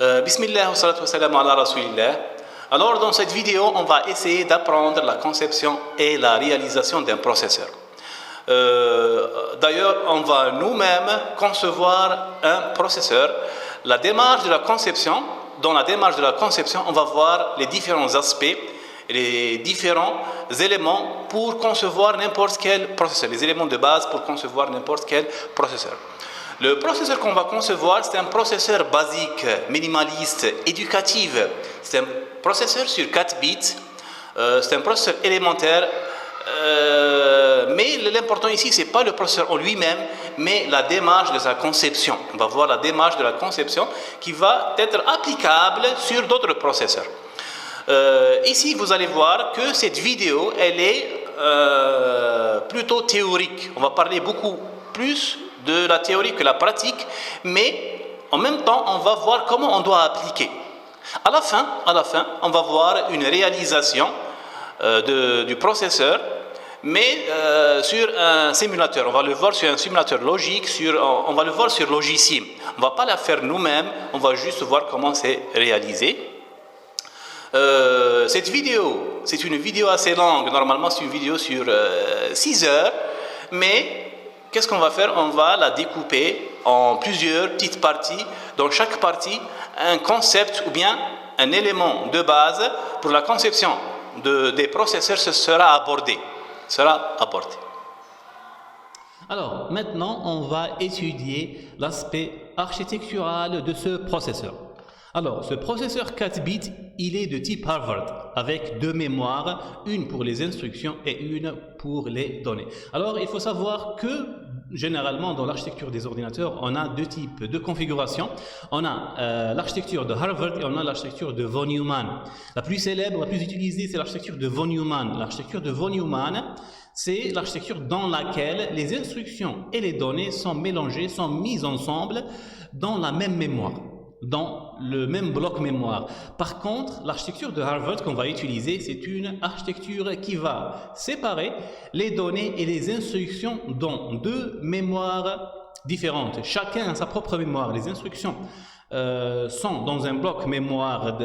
Bismillah wa salatu wa salam ala rasulillah. Alors dans cette vidéo, on va essayer d'apprendre la conception et la réalisation d'un processeur. D'ailleurs, on va nous-mêmes concevoir un processeur. La démarche de la conception, dans la démarche de la conception, on va voir les différents aspects, les différents éléments pour concevoir n'importe quel processeur, les éléments de base pour concevoir n'importe quel processeur. Le processeur qu'on va concevoir, c'est un processeur basique, minimaliste, éducatif. C'est un processeur sur 4 bits, c'est un processeur élémentaire, mais l'important ici, ce n'est pas le processeur en lui-même, mais la démarche de sa conception. On va voir la démarche de la conception qui va être applicable sur d'autres processeurs. Ici, vous allez voir que cette vidéo, elle est plutôt théorique. On va parler beaucoup plus de la théorie que la pratique, mais en même temps, on va voir comment on doit appliquer. À la fin, on va voir une réalisation du processeur, mais sur un simulateur. On va le voir sur un simulateur logique, on va le voir sur Logisim. On ne va pas la faire nous-mêmes, on va juste voir comment c'est réalisé. Cette vidéo, c'est une vidéo assez longue. Normalement, c'est une vidéo sur 6 heures, mais qu'est-ce qu'on va faire? On va la découper en plusieurs petites parties. Dans chaque partie, un concept ou bien un élément de base pour la conception des processeurs sera abordé. Alors, maintenant, on va étudier l'aspect architectural de ce processeur. Alors, ce processeur 4 bits, il est de type Harvard, avec 2 mémoires, une pour les instructions et une pour les données. Alors, il faut savoir que, généralement, dans l'architecture des ordinateurs, on a 2 types de configurations. On a l'architecture de Harvard et on a l'architecture de von Neumann. La plus célèbre, la plus utilisée, c'est l'architecture de von Neumann. L'architecture de von Neumann, c'est l'architecture dans laquelle les instructions et les données sont mélangées, sont mises ensemble dans la même mémoire, dans le même bloc mémoire. Par contre, l'architecture de Harvard qu'on va utiliser, c'est une architecture qui va séparer les données et les instructions dans 2 mémoires différentes. Chacun a sa propre mémoire. Les instructions sont dans un bloc mémoire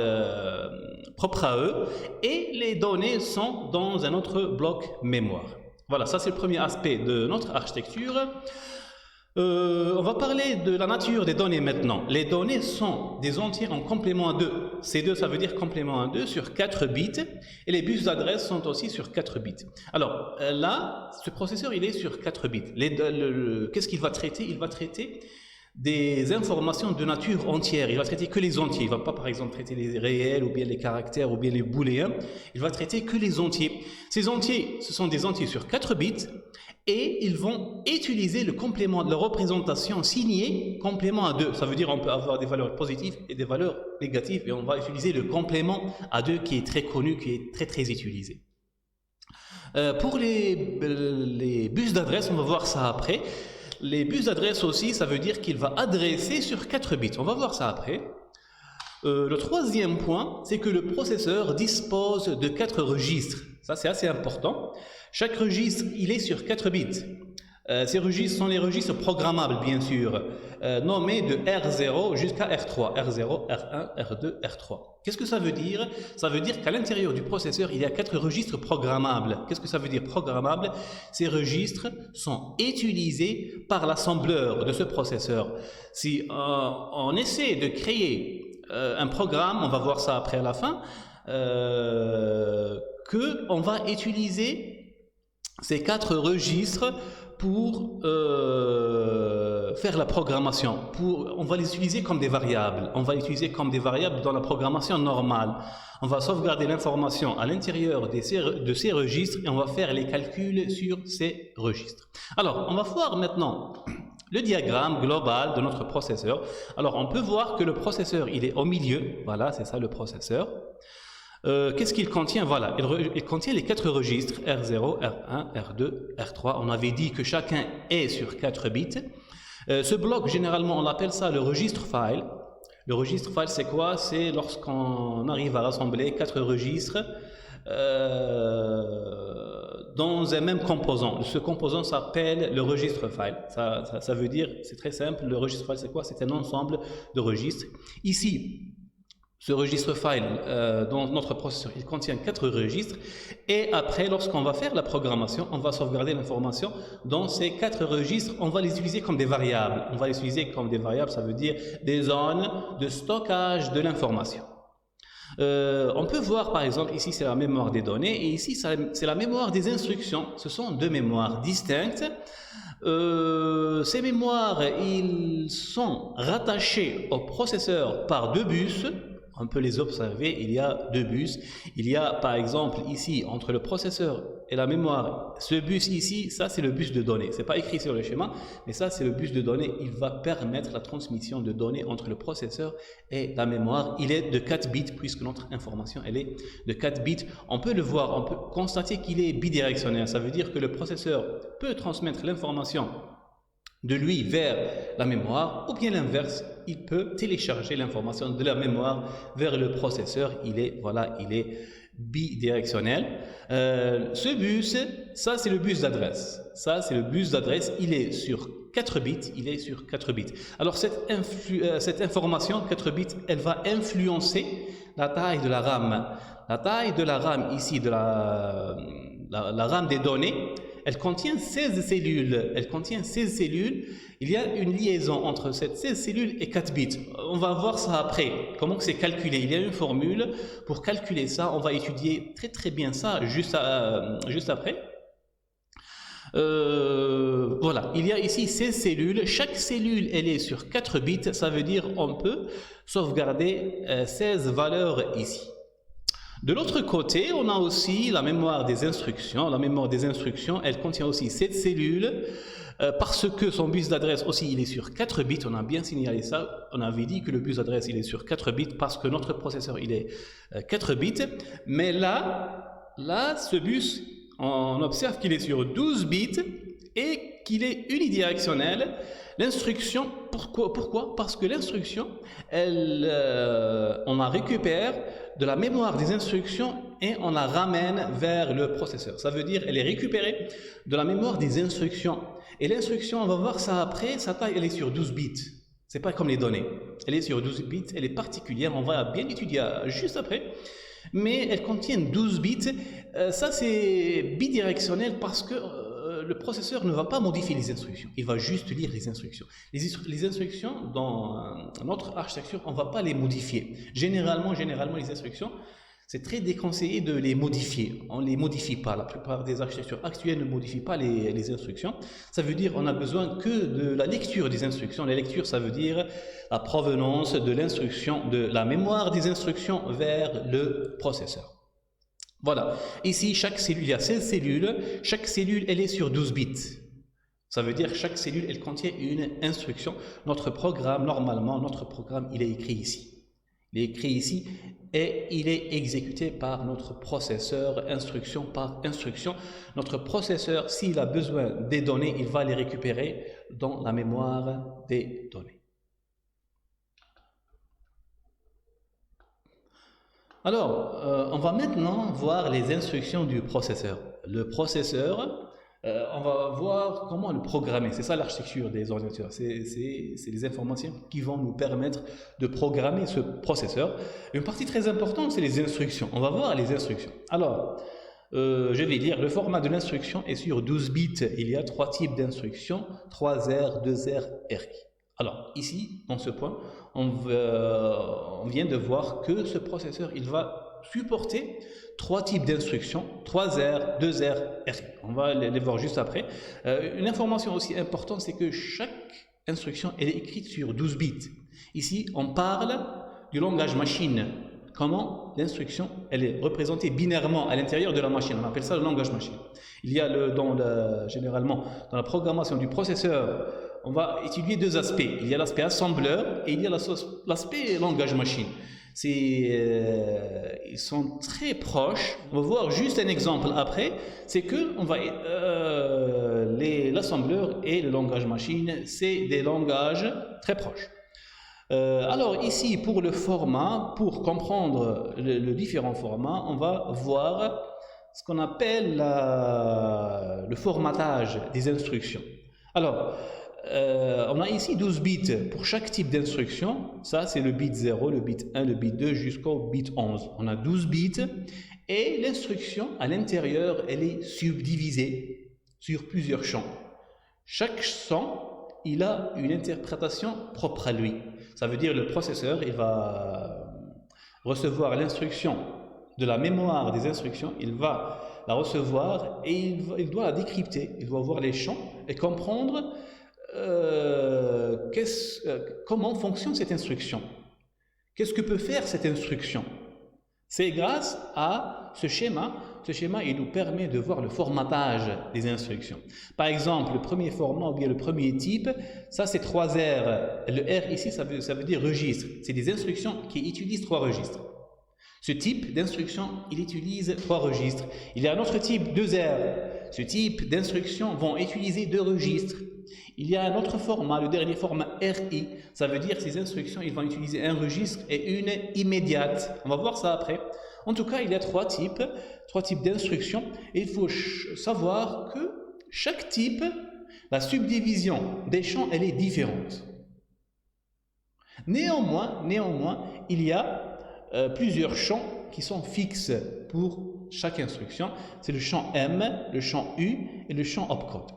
propre à eux et les données sont dans un autre bloc mémoire. Voilà, ça c'est le premier aspect de notre architecture. On va parler de la nature des données maintenant. Les données sont des entiers en complément à 2. C2, ça veut dire complément à 2 sur 4 bits. Et les bus d'adresse sont aussi sur 4 bits. Alors là, ce processeur, il est sur 4 bits. Qu'est-ce qu'il va traiter? Il va traiter des informations de nature entière. Il va traiter que les entiers. Il ne va pas, par exemple, traiter les réels ou bien les caractères ou bien les booléens. Il va traiter que les entiers. Ces entiers, ce sont des entiers sur 4 bits. Et ils vont utiliser le complément de la représentation signée complément à 2. Ça veut dire qu'on peut avoir des valeurs positives et des valeurs négatives et on va utiliser le complément à 2 qui est très connu, qui est très utilisé. Pour les bus d'adresse, on va voir ça après. Les bus d'adresse aussi, ça veut dire qu'il va adresser sur 4 bits. On va voir ça après. Le troisième point, c'est que le processeur dispose de 4 registres. Ça, c'est assez important. Chaque registre, il est sur 4 bits. Ces registres sont les registres programmables, bien sûr, nommés de R0 jusqu'à R3. R0, R1, R2, R3. Qu'est-ce que ça veut dire? Ça veut dire qu'à l'intérieur du processeur, il y a 4 registres programmables. Qu'est-ce que ça veut dire programmable? Ces registres sont utilisés par l'assembleur de ce processeur. Si on essaie de créer un programme, on va voir ça après à la fin, qu'on va utiliser ces 4 registres pour faire la programmation. On va les utiliser comme des variables. On va les utiliser comme des variables dans la programmation normale. On va sauvegarder l'information à l'intérieur de ces registres et on va faire les calculs sur ces registres. Alors, on va voir maintenant le diagramme global de notre processeur. Alors, on peut voir que le processeur, il est au milieu. Voilà, c'est ça le processeur. Qu'est-ce qu'il contient? Voilà, il contient les 4 registres, R0, R1, R2, R3. On avait dit que chacun est sur 4 bits. Ce bloc, généralement, on appelle ça le registre file. Le registre file, c'est quoi? C'est lorsqu'on arrive à rassembler 4 registres dans un même composant. Ce composant s'appelle le registre file. Ça veut dire, c'est très simple, le registre file c'est quoi? C'est un ensemble de registres. Ici, ce registre file dans notre processeur, il contient 4 registres et après, lorsqu'on va faire la programmation, on va sauvegarder l'information dans ces 4 registres. On va les utiliser comme des variables. On va les utiliser comme des variables, ça veut dire des zones de stockage de l'information. On peut voir par exemple, ici c'est la mémoire des données et ici c'est la mémoire des instructions. Ce sont 2 mémoires distinctes. Ces mémoires, ils sont rattachés au processeur par 2 bus. On peut les observer, il y a 2 bus. Il y a par exemple ici entre le processeur et la mémoire, ce bus ici, ça c'est le bus de données. C'est pas écrit sur le schéma, mais ça c'est le bus de données. Il va permettre la transmission de données entre le processeur et la mémoire. Il est de 4 bits puisque notre information elle est de 4 bits. On peut le voir, on peut constater qu'il est bidirectionnel. Ça veut dire que le processeur peut transmettre l'information de lui vers la mémoire, ou bien l'inverse, il peut télécharger l'information de la mémoire vers le processeur. Il est bidirectionnel. Ce bus, ça c'est le bus d'adresse. Ça c'est le bus d'adresse, il est sur 4 bits, Alors cette information 4 bits, elle va influencer la taille de la RAM. La taille de la RAM ici, de la RAM des données, elle contient 16 cellules. Il y a une liaison entre ces 16 cellules et 4 bits. On va voir ça après, comment c'est calculé. Il y a une formule pour calculer ça. On va étudier très bien ça juste après. Voilà, il y a ici 16 cellules. Chaque cellule, elle est sur 4 bits. Ça veut dire on peut sauvegarder 16 valeurs ici. De l'autre côté, on a aussi la mémoire des instructions. La mémoire des instructions, elle contient aussi 7 cellules parce que son bus d'adresse aussi, il est sur 4 bits. On a bien signalé ça. On avait dit que le bus d'adresse, il est sur 4 bits parce que notre processeur, il est 4 bits. Mais là, ce bus, on observe qu'il est sur 12 bits et qu'il est unidirectionnel. L'instruction, pourquoi? Parce que l'instruction, on la récupère de la mémoire des instructions et on la ramène vers le processeur. Ça veut dire elle est récupérée de la mémoire des instructions. Et l'instruction, on va voir ça après, sa taille, elle est sur 12 bits. C'est pas comme les données. Elle est sur 12 bits, elle est particulière, on va bien l'étudier juste après. Mais elle contient 12 bits. Ça, c'est bidirectionnel parce que le processeur ne va pas modifier les instructions, il va juste lire les instructions. Les instructions dans notre architecture, on ne va pas les modifier. Généralement, les instructions, c'est très déconseillé de les modifier. On ne les modifie pas. La plupart des architectures actuelles ne modifient pas les instructions. Ça veut dire qu'on a besoin que de la lecture des instructions. La lecture, ça veut dire la provenance de l'instruction, de la mémoire des instructions vers le processeur. Voilà, ici chaque cellule, il y a 16 cellules, chaque cellule elle est sur 12 bits. Ça veut dire chaque cellule elle contient une instruction. Notre programme, normalement, il est écrit ici. Il est écrit ici et il est exécuté par notre processeur, instruction par instruction. Notre processeur, s'il a besoin des données, il va les récupérer dans la mémoire des données. Alors, on va maintenant voir les instructions du processeur. Le processeur, on va voir comment le programmer. C'est ça l'architecture des ordinateurs. C'est les informations qui vont nous permettre de programmer ce processeur. Une partie très importante, c'est les instructions. On va voir les instructions. Alors, je vais dire, le format de l'instruction est sur 12 bits. Il y a 3 types d'instructions, 3R, 2R, RI. Alors, ici, dans ce point, on vient de voir que ce processeur, il va supporter 3 types d'instructions, 3R, 2R, RI. On va les voir juste après. Une information aussi importante, c'est que chaque instruction, elle est écrite sur 12 bits. Ici, on parle du langage machine. Comment l'instruction, elle est représentée binairement à l'intérieur de la machine. On appelle ça le langage machine. Il y a généralement, dans la programmation du processeur, on va étudier 2 aspects. Il y a l'aspect assembleur et il y a l'aspect langage machine. Ils sont très proches. On va voir juste un exemple après. C'est que l'assembleur et le langage machine, c'est des langages très proches. Alors ici, pour le format, pour comprendre le différent format, on va voir ce qu'on appelle le formatage des instructions. Alors, on a ici 12 bits pour chaque type d'instruction. Ça, c'est le bit 0, le bit 1, le bit 2 jusqu'au bit 11. On a 12 bits et l'instruction à l'intérieur, elle est subdivisée sur plusieurs champs. Chaque champ, il a une interprétation propre à lui. Ça veut dire le processeur, il va recevoir l'instruction de la mémoire des instructions, il va la recevoir et il doit la décrypter. Il doit voir les champs et comprendre comment fonctionne cette instruction. Qu'est-ce que peut faire cette instruction? C'est grâce à ce schéma. Ce schéma, il nous permet de voir le formatage des instructions. Par exemple, le premier format ou bien le premier type, ça c'est 3 R. Le R ici, ça veut dire registre. C'est des instructions qui utilisent 3 registres. Ce type d'instruction, il utilise 3 registres. Il y a un autre type, 2R. Ce type d'instructions vont utiliser 2 registres. Il y a un autre format, le dernier format RI. Ça veut dire que ces instructions, ils vont utiliser un registre et une immédiate. On va voir ça après. En tout cas, il y a 3 types d'instructions. Et il faut savoir que chaque type, la subdivision des champs, elle est différente. Néanmoins, il y a plusieurs champs qui sont fixes pour chaque instruction. C'est le champ M, le champ U et le champ opcode.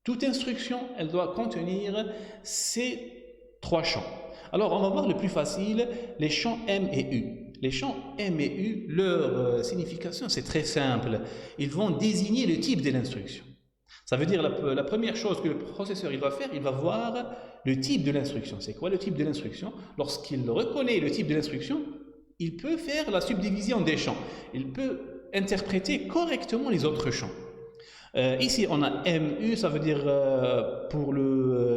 Toute instruction, elle doit contenir ces 3 champs. Alors, on va voir le plus facile, les champs M et U. Les champs M et U, leur signification, c'est très simple. Ils vont désigner le type de l'instruction. Ça veut dire la première chose que le processeur il va faire, il va voir le type de l'instruction. C'est quoi le type de l'instruction? Lorsqu'il reconnaît le type de l'instruction, il peut faire la subdivision des champs. Il peut interpréter correctement les autres champs. Ici, on a MU, ça veut dire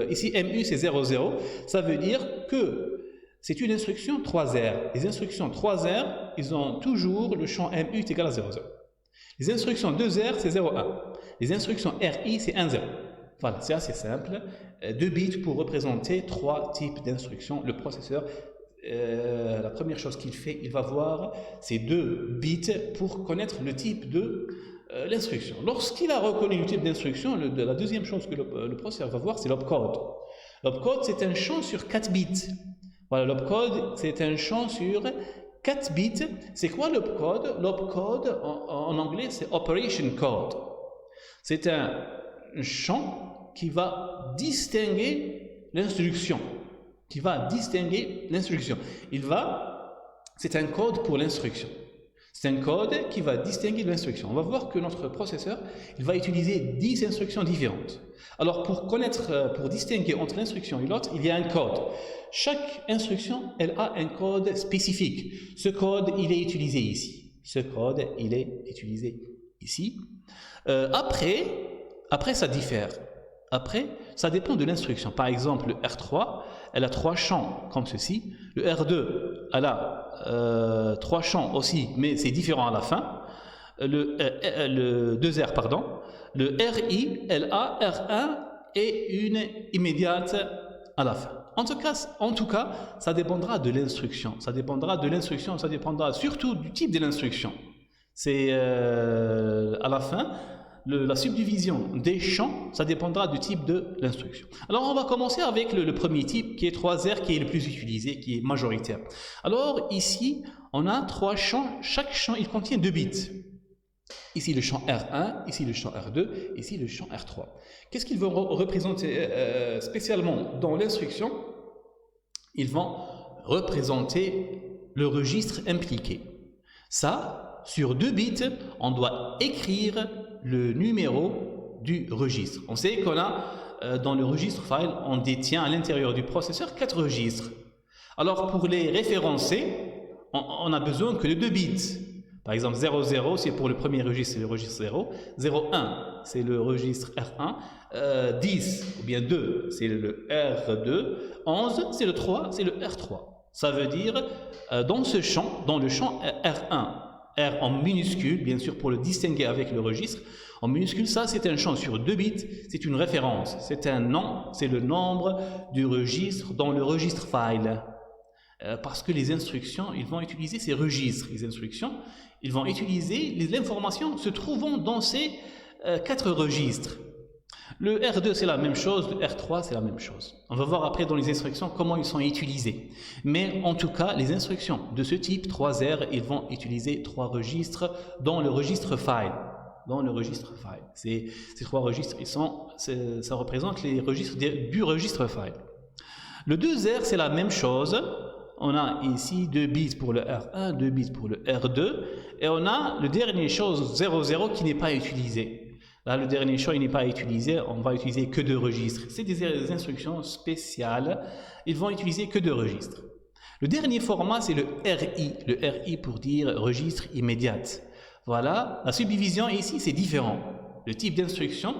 ici, MU, c'est 00. Ça veut dire que c'est une instruction 3R. Les instructions 3R, ils ont toujours le champ MU est égal à 00. Les instructions 2R, c'est 01. Les instructions RI, c'est 10. Voilà, c'est assez simple. 2 bits pour représenter 3 types d'instructions. Le processeur, la première chose qu'il fait, il va voir ces 2 bits pour connaître le type de l'instruction. Lorsqu'il a reconnu le type d'instruction, la deuxième chose que le processeur va voir, c'est l'opcode. L'opcode, c'est un champ sur 4 bits. Voilà, l'opcode, c'est un champ sur 4 bits. C'est quoi l'opcode? L'opcode, en anglais, c'est Operation Code. C'est un champ qui va distinguer l'instruction. C'est un code pour l'instruction. C'est un code qui va distinguer l'instruction. On va voir que notre processeur, il va utiliser 10 instructions différentes. Alors, pour distinguer entre l'instruction et l'autre, il y a un code. Chaque instruction, elle a un code spécifique. Ce code, il est utilisé ici. Après, ça diffère. Après, ça dépend de l'instruction. Par exemple, le R3, elle a 3 champs comme ceci. Le R2, elle a 3 champs aussi, mais c'est différent à la fin. Le 2R, pardon. Le RI, elle a R1 et une immédiate à la fin. En tout cas, ça dépendra de l'instruction. Ça dépendra surtout du type de l'instruction. C'est à la fin. La subdivision des champs, ça dépendra du type de l'instruction. Alors, on va commencer avec le premier type, qui est 3R, qui est le plus utilisé, qui est majoritaire. Alors, ici, on a 3 champs. Chaque champ, il contient 2 bits. Ici, le champ R1, ici, le champ R2, ici, le champ R3. Qu'est-ce qu'ils vont représenter spécialement dans l'instruction? Ils vont représenter le registre impliqué. Ça, sur 2 bits, on doit écrire le numéro du registre. On sait qu'on a dans le registre file, on détient à l'intérieur du processeur 4 registres. Alors pour les référencer, on a besoin que de 2 bits. Par exemple 00 c'est pour le premier registre, c'est le registre 0. 01 c'est le registre R1. 10 ou bien 2 c'est le R2. 11 c'est le 3, c'est le R3. Ça veut dire dans le champ R1, R en minuscule, bien sûr pour le distinguer avec le registre. En minuscule, ça c'est un champ sur 2 bits, c'est une référence, c'est un nom, c'est le nombre du registre dans le registre file. Parce que les instructions, ils vont utiliser ces registres, les instructions, ils vont utiliser les informations se trouvant dans ces 4 registres. Le R2 c'est la même chose, le R3 c'est la même chose. On va voir après dans les instructions comment ils sont utilisés. Mais en tout cas, les instructions de ce type 3R, ils vont utiliser 3 registres dans le registre file. Dans le registre file. Ces 3 registres, ça représente les registres du registre file. Le 2R c'est la même chose. On a ici 2 bits pour le R1, 2 bits pour le R2, et on a le dernier chose 00 qui n'est pas utilisé. Là, le dernier champ, il n'est pas utilisé, on va utiliser que 2 registres. C'est des instructions spéciales, ils vont utiliser que 2 registres. Le dernier format, c'est le RI pour dire registre immédiat. Voilà, la subdivision ici, c'est différent. Le type d'instruction,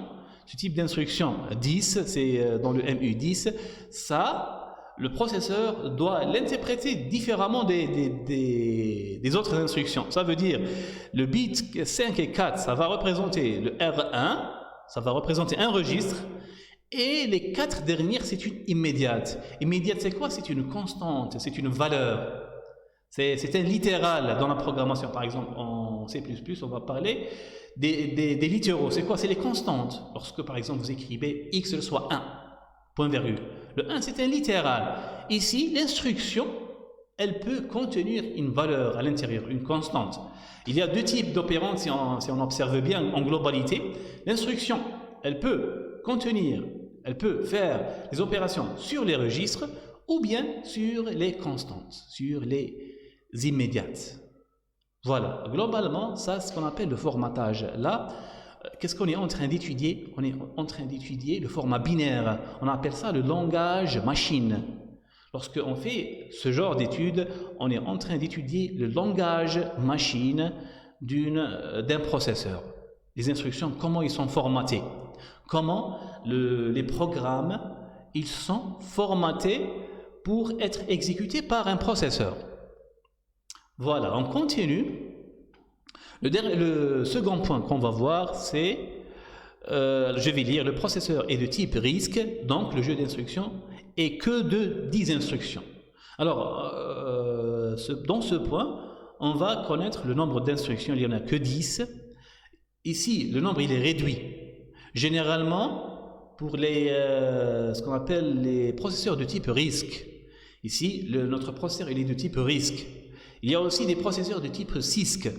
ce type d'instruction 10, c'est dans le MU10, ça, le processeur doit l'interpréter différemment des autres instructions. Ça veut dire, le bit 5 et 4, ça va représenter le R1, ça va représenter un registre, et les 4 dernières, c'est une immédiate. Immédiate, c'est quoi? C'est une constante, c'est une valeur. C'est un littéral dans la programmation. Par exemple, en C++, on va parler des littéraux. C'est quoi? C'est les constantes. Lorsque, par exemple, vous écrivez x soit 1, point virgule. Le 1, c'est un littéral. Ici, l'instruction, elle peut contenir une valeur à l'intérieur, une constante. Il y a 2 types d'opérandes si on observe bien en globalité. L'instruction, elle peut contenir, elle peut faire les opérations sur les registres ou bien sur les constantes, sur les immédiates. Voilà, globalement, ça, c'est ce qu'on appelle le formatage. Là, qu'est-ce qu'on est en train d'étudier? On est en train d'étudier le format binaire. On appelle ça le langage machine. Lorsqu'on fait ce genre d'études, on est en train d'étudier le langage machine d'un processeur. Les instructions, comment ils sont formatés. Comment les programmes, ils sont formatés pour être exécutés par un processeur. Voilà, on continue. Le second point qu'on va voir, c'est, je vais lire, le processeur est de type RISC, donc le jeu d'instructions est que de 10 instructions. Alors, dans ce point, on va connaître le nombre d'instructions, il n'y en a que 10. Ici, le nombre il est réduit. Généralement, pour ce qu'on appelle les processeurs de type RISC, ici, notre processeur il est de type RISC. Il y a aussi des processeurs de type CISC,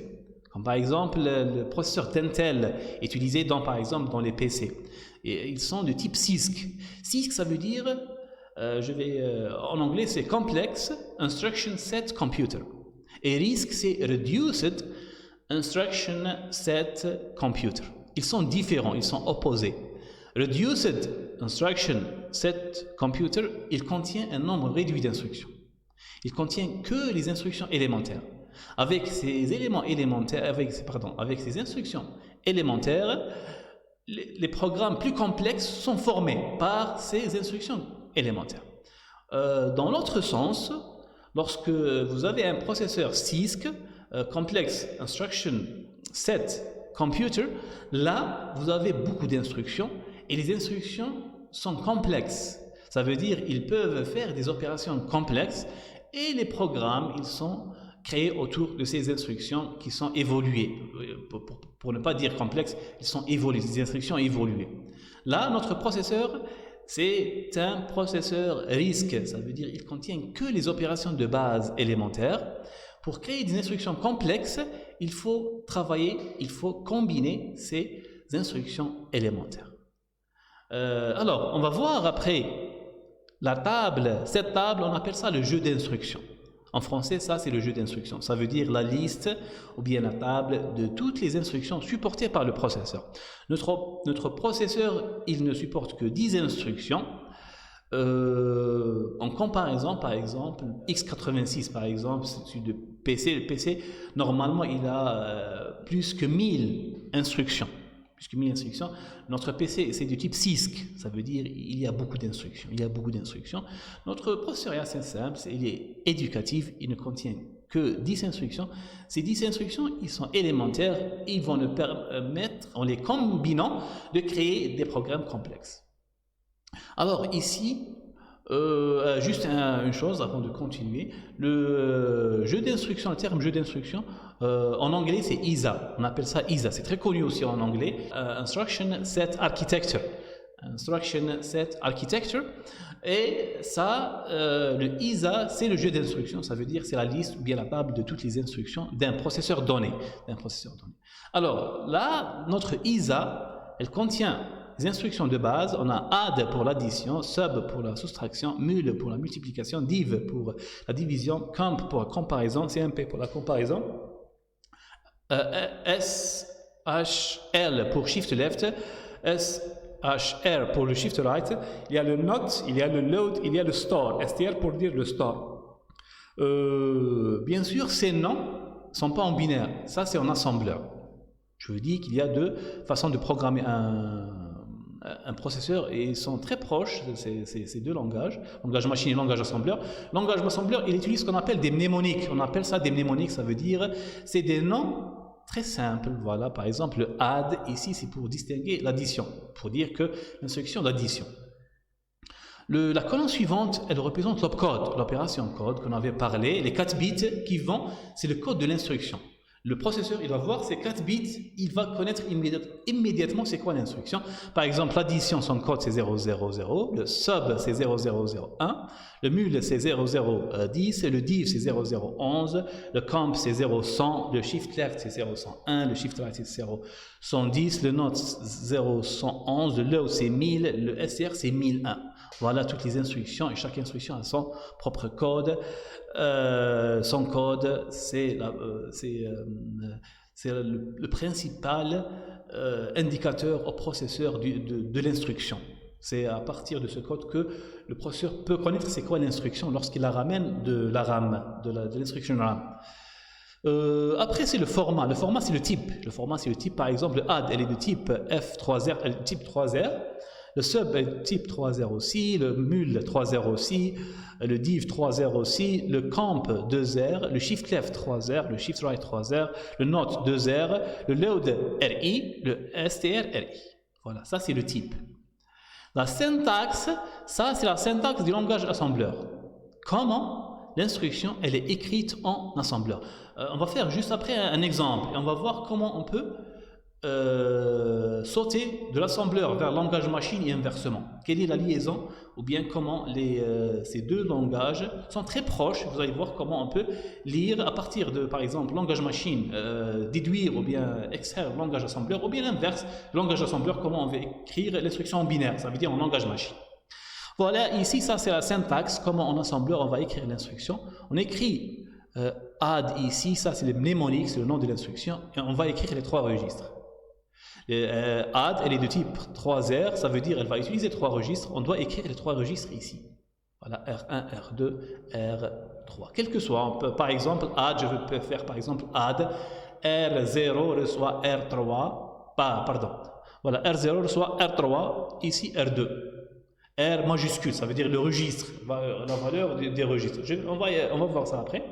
comme par exemple le processeur d'Intel utilisé par exemple dans les PC. Et ils sont de type CISC. CISC, ça veut dire, en anglais c'est Complex Instruction Set Computer. Et RISC c'est Reduced Instruction Set Computer. Ils sont différents, ils sont opposés. Reduced Instruction Set Computer, il contient un nombre réduit d'instructions. Il contient que les instructions élémentaires. Avec ces éléments élémentaires, avec ces instructions élémentaires, les programmes plus complexes sont formés par ces instructions élémentaires. Dans l'autre sens, lorsque vous avez un processeur CISC, Complex Instruction Set Computer, là, vous avez beaucoup d'instructions et les instructions sont complexes. Ça veut dire qu'ils peuvent faire des opérations complexes et les programmes, ils sont créés autour de ces instructions qui sont évoluées. Pour ne pas dire complexes, ils sont évolués, des instructions évoluées. Là, notre processeur, c'est un processeur RISC. Ça veut dire qu'il contient que les opérations de base élémentaires. Pour créer des instructions complexes, il faut travailler, il faut combiner ces instructions élémentaires. Alors, on va voir après la table. Cette table, on appelle ça le jeu d'instructions. En français, ça c'est le jeu d'instructions. Ça veut dire la liste ou bien la table de toutes les instructions supportées par le processeur. Notre processeur, il ne supporte que 10 instructions. En comparaison, par exemple, x86 par exemple, c'est de PC. Le PC, normalement, il a plus que 1000 instructions. Plus que 1000 instructions. Notre PC, c'est du type CISC. Ça veut dire il y a beaucoup d'instructions. Notre processeur est assez simple, il est éducatif, il ne contient que 10 instructions. Ces 10 instructions, ils sont élémentaires, ils vont nous permettre, en les combinant, de créer des programmes complexes. Alors ici, juste une chose avant de continuer, le jeu d'instruction, le terme jeu d'instruction, en anglais c'est ISA, on appelle ça ISA, c'est très connu aussi en anglais, Instruction Set Architecture. Instruction Set Architecture, et ça, le ISA, c'est le jeu d'instructions, ça veut dire c'est la liste ou bien la table de toutes les instructions d'un processeur donné. Alors là, notre ISA, elle contient les instructions de base. On a add pour l'addition, sub pour la soustraction, mul pour la multiplication, div pour la division, comp pour la comparaison, cmp pour la comparaison, SHL pour shift left, SHR pour le shift right, il y a le not, il y a le load, il y a le store, str pour dire le store. Bien sûr, ces noms ne sont pas en binaire, ça c'est en assembleur. Je vous dis qu'il y a deux façons de programmer un processeur et ils sont très proches, ces deux langages, langage machine et langage assembleur. Langage assembleur, il utilise ce qu'on appelle des mnémoniques. On appelle ça des mnémoniques, ça veut dire c'est des noms très simples. Voilà, par exemple, le add, ici, c'est pour distinguer l'addition, pour dire que l'instruction d'addition. La colonne suivante, elle représente l'opcode, l'opération code qu'on avait parlé, les 4 bits qui vont, c'est le code de l'instruction. Le processeur, il va voir ces 4 bits, il va connaître immédiatement c'est quoi l'instruction. Par exemple, l'addition, son code c'est 000, le sub c'est 0001, le mul c'est 0010, le div c'est 0011, le comp c'est 0100, le shift left c'est 0101, le shift right c'est 0110, le not 0111, le load c'est 1000, le str c'est 1001. Voilà toutes les instructions et chaque instruction a son propre code. Son code, c'est le principal indicateur au processeur de l'instruction. C'est à partir de ce code que le processeur peut connaître c'est quoi l'instruction lorsqu'il la ramène de la RAM, de l'instruction RAM. Après, c'est le format. Le format, c'est le type. Le format, c'est le type. Par exemple, le add, elle est de type F3R, elle est de type 3R. Le sub est de type 3R aussi, le mul 3R aussi, le div 3R aussi, le comp 2R, le shift left 3R, le shift right 3R, le not 2R, le load RI, le str RI. Voilà, ça c'est le type. La syntaxe, ça c'est la syntaxe du langage assembleur. Comment l'instruction elle est écrite en assembleur. On va faire juste après un exemple et on va voir comment on peut sauter de l'assembleur vers le langage machine et inversement. Quelle est la liaison ou bien comment ces deux langages sont très proches. Vous allez voir comment on peut lire à partir de, par exemple, langage machine, déduire ou bien extraire le langage assembleur, ou bien l'inverse, le langage assembleur, comment on va écrire l'instruction en binaire, ça veut dire en langage machine. Voilà, ici, ça c'est la syntaxe, comment en assembleur on va écrire l'instruction. On écrit add ici, ça c'est le mnémonique, c'est le nom de l'instruction, et on va écrire les 3 registres. Add, elle est de type 3R, ça veut dire elle va utiliser 3 registres, on doit écrire les 3 registres ici. Voilà, R1, R2, R3. Quel que soit, par exemple, add, je peux faire par exemple add, R0 reçoit R3, pardon, voilà, R0 reçoit R3, ici R2. R majuscule, ça veut dire le registre, la valeur des registres. On va voir ça après.